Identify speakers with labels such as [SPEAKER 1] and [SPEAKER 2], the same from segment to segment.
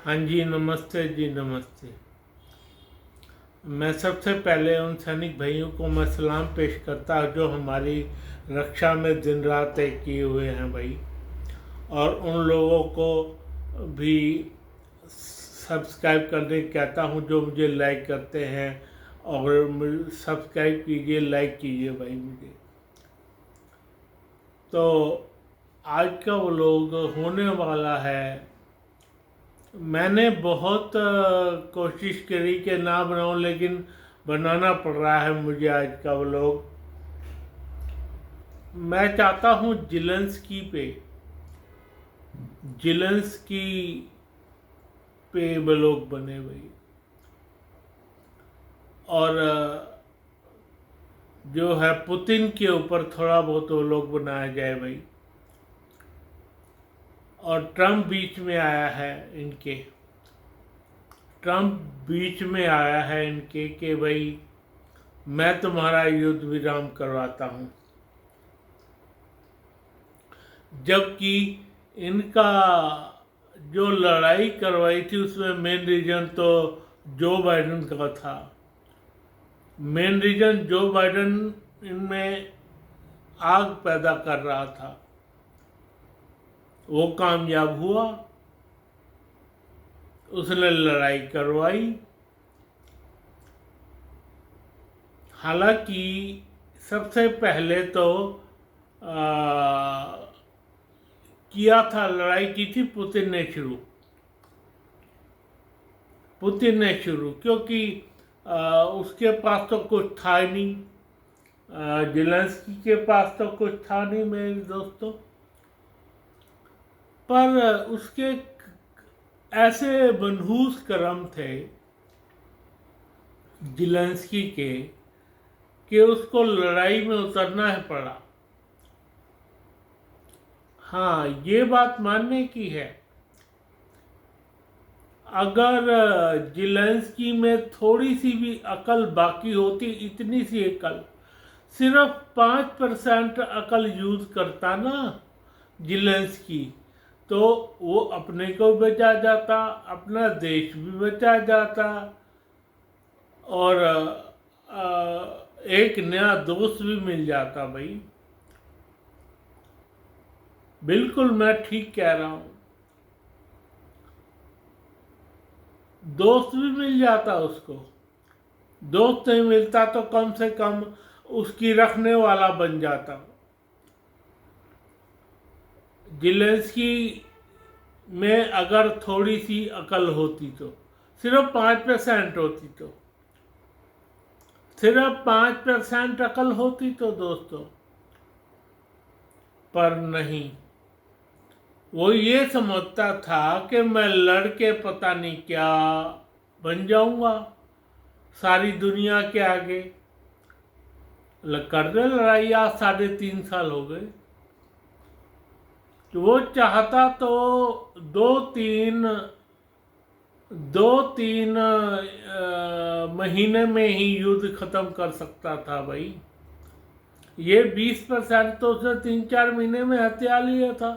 [SPEAKER 1] हाँ जी, नमस्ते जी, नमस्ते। मैं सबसे पहले उन सैनिक भाइयों को मैं सलाम पेश करता हूँ जो हमारी रक्षा में दिन रात एक किए हुए हैं भाई। और उन लोगों को भी सब्सक्राइब करने कहता हूँ जो मुझे लाइक करते हैं। और सब्सक्राइब कीजिए, लाइक कीजिए भाई मुझे। तो आज का वो लोग होने वाला है। मैंने बहुत कोशिश करी कि ना बनाऊं, लेकिन बनाना पड़ रहा है मुझे आज का व्लॉग। मैं चाहता हूं जिलेंस्की पे व्लॉग बने भाई। और जो है पुतिन के ऊपर थोड़ा बहुत व्लॉग बनाया जाए भाई। और ट्रम्प बीच में आया है इनके कि भाई मैं तुम्हारा युद्ध विराम करवाता हूं। जबकि इनका जो लड़ाई करवाई थी उसमें मेन रीजन तो जो बाइडन का था। मेन रीजन जो बाइडन इनमें आग पैदा कर रहा था, वो कामयाब हुआ। उसने लड़ाई करवाई। हालांकि सबसे पहले तो किया था, लड़ाई की थी पुतिन ने शुरू, क्योंकि उसके पास तो कुछ था ही नहीं। जेलेंस्की के पास तो कुछ था नहीं मेरे दोस्तों। पर उसके ऐसे मनहूस कर्म थे जेलेंस्की के कि उसको लड़ाई में उतरना है पड़ा। हाँ, ये बात मानने की है। अगर जेलेंस्की में थोड़ी सी भी अकल बाकी होती, इतनी सी अकल, सिर्फ 5% अकल यूज करता ना जेलेंस्की, तो वो अपने को बचा जाता, अपना देश भी बचा जाता, और एक नया दोस्त भी मिल जाता भाई। बिल्कुल मैं ठीक कह रहा हूं। दोस्त भी मिल जाता उसको। दोस्त नहीं मिलता तो कम से कम उसकी रखने वाला बन जाता। जेलेंस्की में अगर थोड़ी सी अकल होती तो, सिर्फ 5% होती तो, सिर्फ 5% अकल होती तो दोस्तों, पर नहीं। वो ये समझता था कि मैं लड़के पता नहीं क्या बन जाऊंगा सारी दुनिया के आगे। कर दे लड़ाई, आज 3.5 साल हो गए। तो वो चाहता तो दो तीन दो तीन महीने में ही युद्ध खत्म कर सकता था भाई। ये 20% तो उसने 3-4 महीने में हत्या लिया था।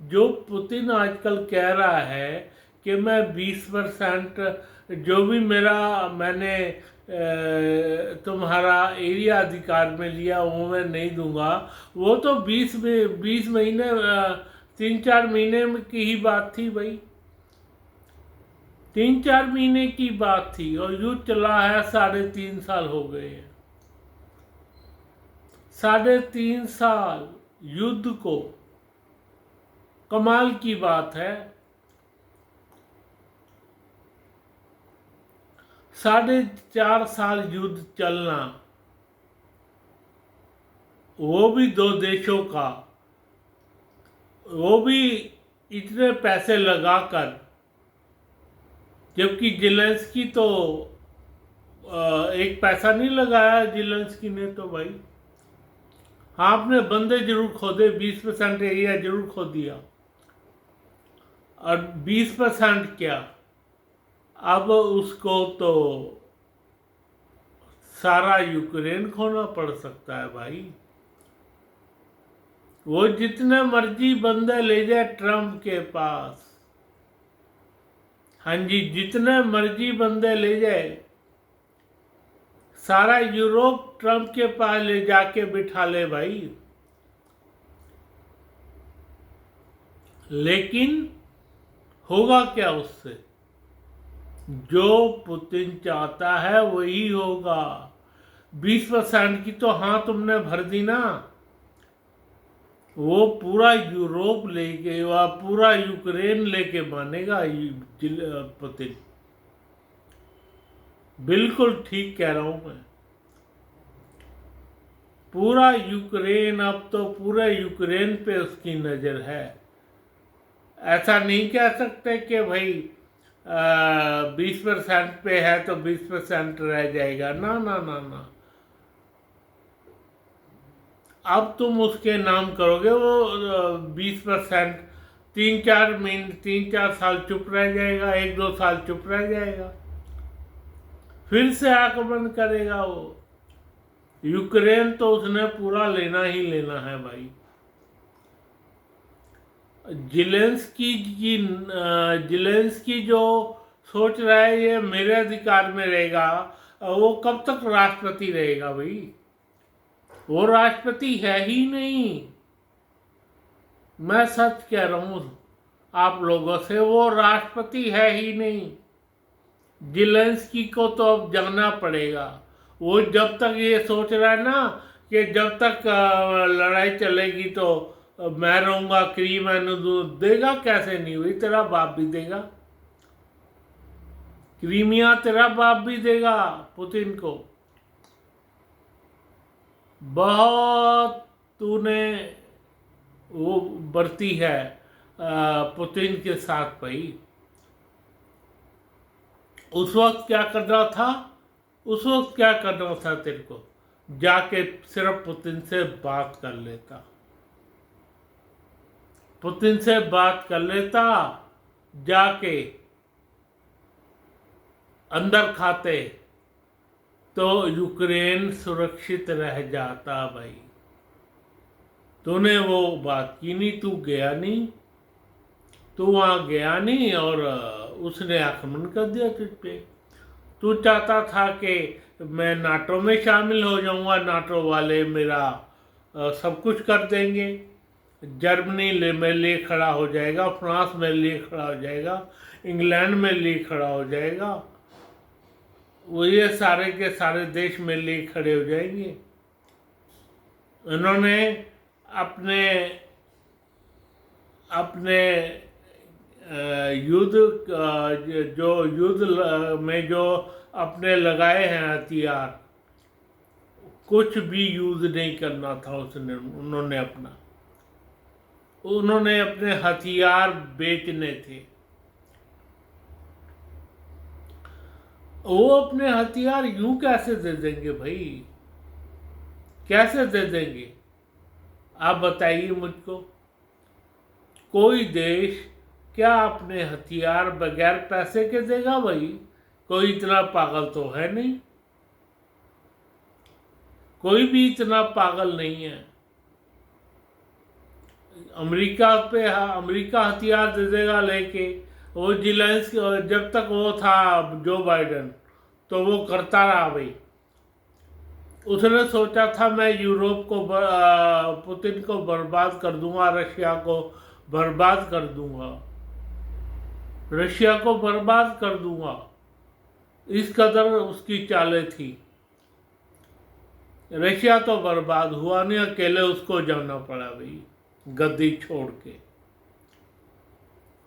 [SPEAKER 1] जो पुतिन आजकल कह रहा है कि मैं 20% जो भी मैंने तुम्हारा एरिया अधिकार में लिया वो मैं नहीं दूंगा, वो तो 20 महीने 3-4 महीने की ही बात थी भाई। 3-4 महीने की बात थी और युद्ध चला है, 3.5 साल हो गए हैं। 3.5 साल युद्ध को, कमाल की बात है। 4.5 साल युद्ध चलना, वो भी दो देशों का, वो भी इतने पैसे लगाकर। जबकि जेलेंस्की तो एक पैसा नहीं लगाया जेलेंस्की ने तो भाई। हाँ, आपने बंदे जरूर खोदे, 20% एरिया जरूर खो दिया। और 20% क्या, अब उसको तो सारा यूक्रेन खोना पड़ सकता है भाई। वो जितने मर्जी बंदे ले जाए ट्रम्प के पास, हाँ जी, जितने मर्जी बंदे ले जाए, सारा यूरोप ट्रंप के पास ले जाके बिठा ले भाई, लेकिन होगा क्या उससे? जो पुतिन चाहता है वही होगा। 20% की तो हाँ तुमने भर दी ना, वो पूरा यूरोप लेके व पूरा यूक्रेन लेके मानेगा पुतिन। बिल्कुल ठीक कह रहा हूं मैं। पूरा यूक्रेन, अब तो पूरे यूक्रेन पे उसकी नज़र है। ऐसा नहीं कह सकते कि भाई 20% पे है तो 20% रह जाएगा, ना ना ना ना। अब तुम उसके नाम करोगे, वो 20% 3-4 साल चुप रह जाएगा, 1-2 साल चुप रह जाएगा, फिर से आक्रमण करेगा वो। यूक्रेन तो उसने पूरा लेना ही लेना है भाई। जिलेंस्की जो सोच रहा है ये मेरे अधिकार में रहेगा, वो कब तक राष्ट्रपति रहेगा भाई? वो राष्ट्रपति है ही नहीं। मैं सच कह रहा हूं आप लोगों से, वो राष्ट्रपति है ही नहीं। जिलेंस्की को तो अब जाना पड़ेगा। वो जब तक ये सोच रहा है ना कि जब तक लड़ाई चलेगी तो मैं रहूंगा, क्रीम देगा कैसे नहीं हुई, तेरा बाप भी देगा। क्रीमिया तेरा बाप भी देगा पुतिन को। बहुत तूने वो बरती है पुतिन के साथ भाई। उस वक्त क्या करना था? उस वक्त क्या करना था तेरे को? जाके सिर्फ पुतिन से बात कर लेता, पुतिन से बात कर लेता, जाके अंदर खाते तो यूक्रेन सुरक्षित रह जाता भाई। तूने वो बात की नहीं, तू गया नहीं, तू वहां गया नहीं और उसने आक्रमण कर दिया तुझ पे। तू चाहता था कि मैं नाटो में शामिल हो जाऊंगा, नाटो वाले मेरा सब कुछ कर देंगे, जर्मनी मेरे लिए खड़ा हो जाएगा, फ्रांस मेरे लिए खड़ा हो जाएगा, इंग्लैंड मेरे लिए खड़ा हो जाएगा, वो ये सारे के सारे देश मेरे लिए खड़े हो जाएंगे। उन्होंने अपने अपने युद्ध में जो अपने लगाए हैं हथियार, कुछ भी यूज नहीं करना था उन्होंने अपने हथियार बेचने थे। वो अपने हथियार यूं कैसे दे देंगे भाई? कैसे दे देंगे आप बताइए मुझको। कोई देश क्या अपने हथियार बगैर पैसे के देगा भाई? कोई इतना पागल तो है नहीं, कोई भी इतना पागल नहीं है। अमेरिका हथियार दे देगा लेके। वो जब तक वो था जो बाइडेन, तो वो करता रहा भाई। उसने सोचा था मैं यूरोप को पुतिन को बर्बाद कर दूंगा, रशिया को बर्बाद कर दूंगा, रशिया को बर्बाद कर दूंगा, इस कदर उसकी चालें थी। रशिया तो बर्बाद हुआ नहीं, अकेले उसको जाना पड़ा भाई गद्दी छोड़ के।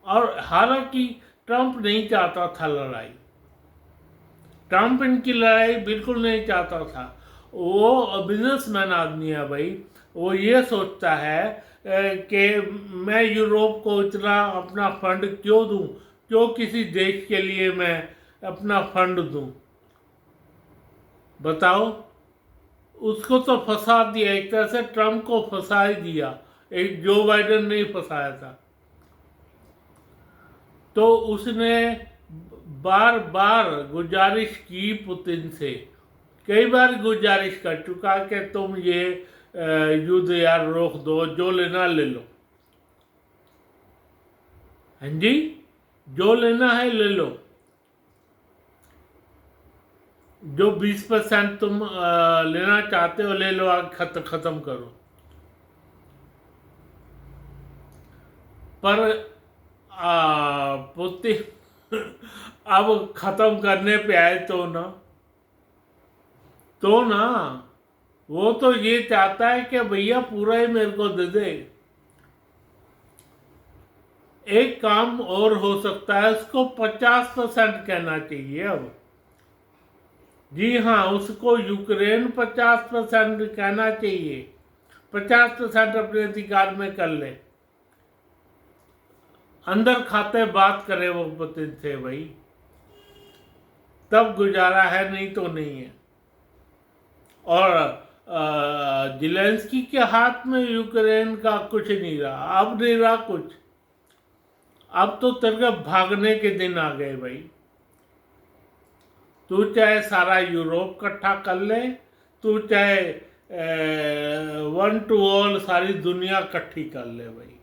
[SPEAKER 1] और हालांकि ट्रंप नहीं चाहता था लड़ाई, ट्रंप इनकी लड़ाई बिल्कुल नहीं चाहता था। वो बिजनेसमैन आदमी है भाई। वो ये सोचता है कि मैं यूरोप को इतना अपना फंड क्यों दूं, क्यों किसी देश के लिए मैं अपना फंड दूं? बताओ। उसको तो फंसा दिया, एक तरह से ट्रंप को फंसा ही दिया, एक जो बाइडेन नहीं फंसाया था। तो उसने बार बार गुजारिश की पुतिन से, कई बार गुजारिश कर चुका कि तुम ये युद्ध यार रोक दो, जो लेना ले लो। हाँ जी, जो लेना है ले लो, जो 20% तुम लेना चाहते हो ले लो, आग खत्म करो। पर पुतिन अब खत्म करने पे आए तो ना वो तो ये चाहता है कि भैया पूरा ही मेरे को दे दे। एक काम और हो सकता है, उसको 50% कहना चाहिए अब। जी हाँ, उसको यूक्रेन 50% कहना चाहिए, 50% अपने अधिकार में कर ले। अंदर खाते बात करे वो पुतिन से भाई, तब गुजारा है, नहीं तो नहीं है। और ज़ेलेंस्की के हाथ में यूक्रेन का कुछ नहीं रहा, अब नहीं रहा कुछ। अब तो तेरे भागने के दिन आ गए भाई। तू चाहे सारा यूरोप इकट्ठा कर ले, तू चाहे 1 to all सारी दुनिया इकट्ठी कर ले भाई।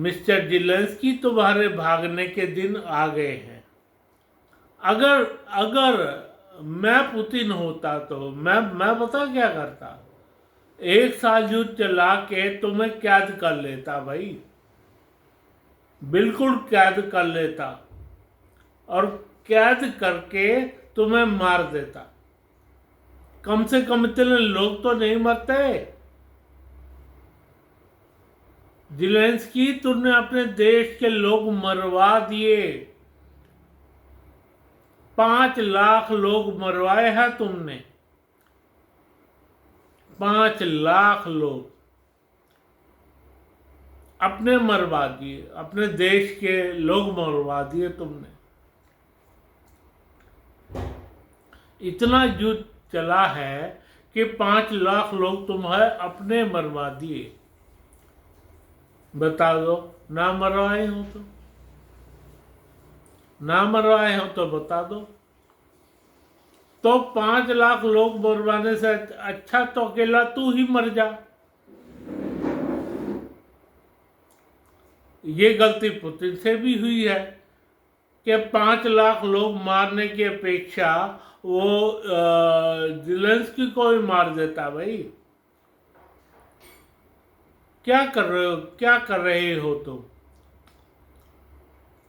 [SPEAKER 1] मिस्टर ज़ेलेंस्की तुम्हारे भागने के दिन आ गए हैं। अगर मैं पुतिन होता तो मैं पता क्या करता, 1 साल युद्ध चला के तुम्हें कैद कर लेता भाई, बिल्कुल कैद कर लेता, और कैद करके तुम्हें मार देता। कम से कम इतने लोग तो नहीं मरते। ज़ेलेंस्की, तुमने अपने देश के लोग मरवा दिए, 5 लाख लोग मरवाए हैं तुमने, 5 लाख लोग अपने मरवा दिए, अपने देश के लोग मरवा दिए तुमने। इतना युद्ध चला है कि 5 लाख लोग तुम्हें अपने मरवा दिए। बता दो, ना मरवाए हो तो, ना मरवाए हो तो बता दो। तो 5 लाख लोग मरवाने से अच्छा तो अकेला तू ही मर जा। ये गलती पुतिन से भी हुई है कि 5 लाख लोग मारने की अपेक्षा वो ज़ेलेंस्की को ही मार देता भाई। क्या कर रहे हो, क्या कर रहे हो तुम,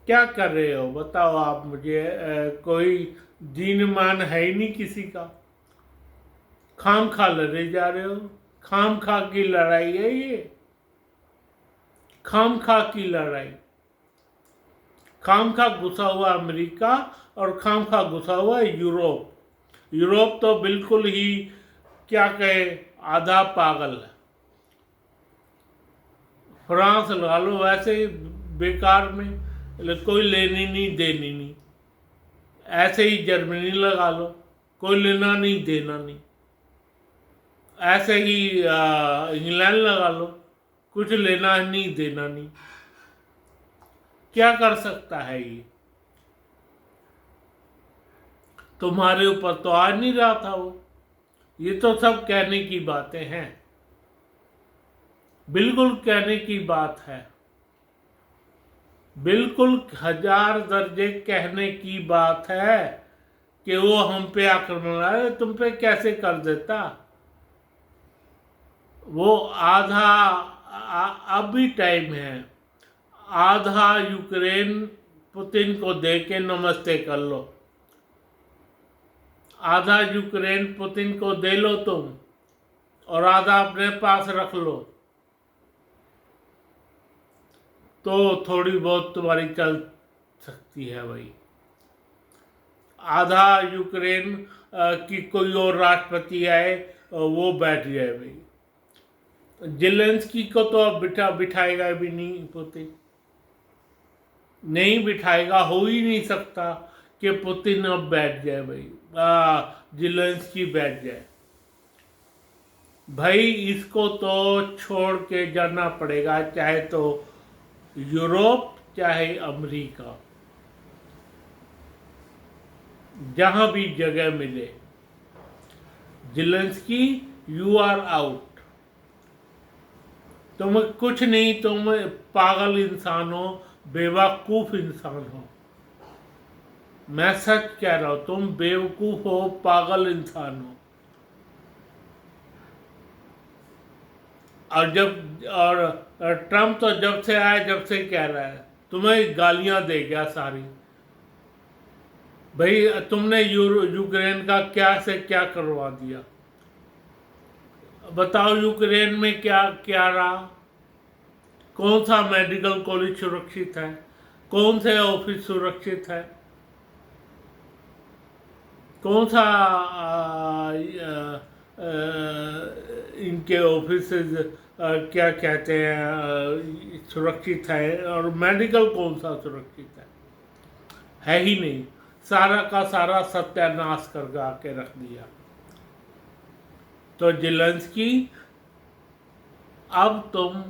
[SPEAKER 1] क्या कर रहे हो बताओ आप मुझे। कोई दीन मान है ही नहीं किसी का, खाम खा लड़े जा रहे हो। खाम खा की लड़ाई है ये, खाम खा की लड़ाई। खाम खा घुसा हुआ अमेरिका और खाम खा घुसा हुआ यूरोप। यूरोप तो बिल्कुल ही क्या कहे, आधा पागल है। फ्रांस लगा लो वैसे ही बेकार में, कोई लेनी नहीं देनी नहीं। ऐसे ही जर्मनी लगा लो, कोई लेना नहीं देना नहीं। ऐसे ही इंग्लैंड लगा लो, कुछ लेना नहीं देना नहीं। क्या कर सकता है ये? तुम्हारे ऊपर तो आ नहीं रहा था वो। ये तो सब कहने की बातें हैं, बिल्कुल कहने की बात है, बिल्कुल 1000 दर्जे कहने की बात है कि वो हम पे आक्रमण आए, तुम पे कैसे कर देता। वो आधा अब भी टाइम है, आधा यूक्रेन पुतिन को दे के नमस्ते कर लो। आधा यूक्रेन पुतिन को दे लो तुम, और आधा अपने पास रख लो, तो थोड़ी बहुत तुम्हारी चल सकती है भाई। आधा यूक्रेन की कोई और राष्ट्रपति आए वो बैठ जाए भाई। ज़ेलेंस्की को तो अब बिठाएगा भी नहीं पुतिन, नहीं बिठाएगा, हो ही नहीं सकता कि पुतिन अब बैठ जाए भाई, ज़ेलेंस्की बैठ जाए भाई। इसको तो छोड़ के जाना पड़ेगा, चाहे तो यूरोप चाहे अमेरिका, जहां भी जगह मिले। Zelensky, you are out. तुम कुछ नहीं, तुम पागल इंसान हो, बेवकूफ़ इंसान हो। मैं सच कह रहा हूँ, तुम बेवकूफ़ हो, पागल इंसान हो। और ट्रम्प तो जब से आया, जब से कह रहा है, तुम्हें गालियां दे गया सारी। भाई तुमने यूक्रेन का क्या से क्या करवा दिया, बताओ। यूक्रेन में क्या क्या रहा? कौन सा मेडिकल कॉलेज सुरक्षित है? कौन से ऑफिस सुरक्षित है? कौन सा इनके ऑफिस क्या कहते हैं सुरक्षित है? और मेडिकल कौन सा सुरक्षित है ही नहीं। सारा का सारा सत्यानाश करके आके रख दिया। तो जेलेंस्की, अब तुम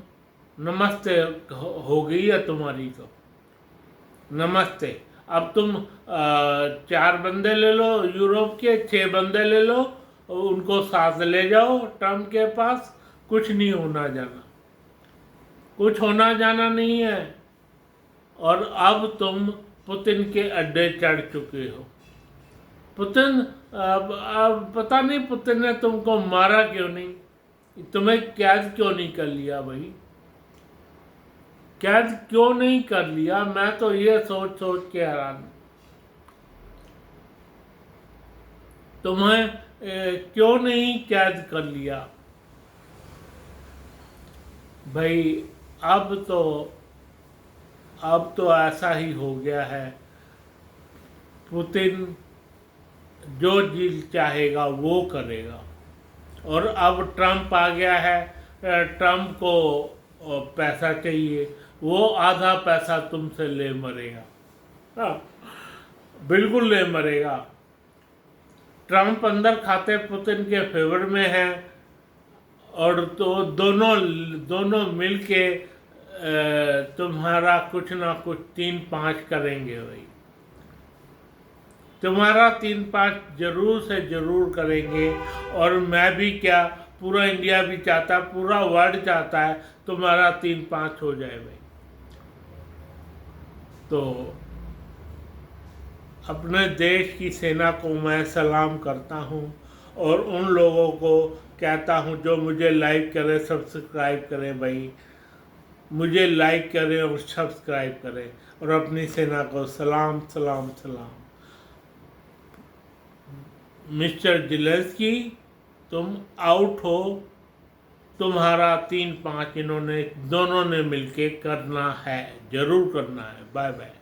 [SPEAKER 1] नमस्ते हो गई है तुम्हारी, तो नमस्ते। अब तुम 4 बंदे ले लो यूरोप के, 6 बंदे ले लो, उनको साथ ले जाओ ट्रम्प के पास। कुछ नहीं होना जाना, कुछ होना जाना नहीं है। और अब तुम पुतिन के अड्डे चढ़ चुके हो। पुतिन, अब पता नहीं पुतिन ने तुमको मारा क्यों नहीं, तुम्हें कैद क्यों नहीं कर लिया भाई? कैद क्यों नहीं कर लिया? मैं तो ये सोच सोच के हैरान हूं। तुम्हें क्यों नहीं कैद कर लिया भाई? अब तो ऐसा ही हो गया है। पुतिन जो जी चाहेगा वो करेगा। और अब ट्रम्प आ गया है, ट्रम्प को पैसा चाहिए, वो आधा पैसा तुमसे ले मरेगा। हाँ, बिल्कुल ले मरेगा। ट्रम्प अंदर खाते पुतिन के फेवर में है, और तो दोनों दोनों मिलके तुम्हारा कुछ ना कुछ 3-5 करेंगे भाई। तुम्हारा 3-5 जरूर से जरूर करेंगे। और मैं भी क्या, पूरा इंडिया भी चाहता, पूरा वर्ल्ड चाहता है तुम्हारा 3-5 हो जाए भाई। तो अपने देश की सेना को मैं सलाम करता हूँ, और उन लोगों को कहता हूँ जो मुझे लाइक करें, सब्सक्राइब करें भाई। मुझे लाइक करें और सब्सक्राइब करें, और अपनी सेना को सलाम सलाम सलाम। मिस्टर जेलेंस्की, तुम आउट हो। तुम्हारा 3-5 इन्होंने दोनों ने मिलके करना है, जरूर करना है। Bye bye.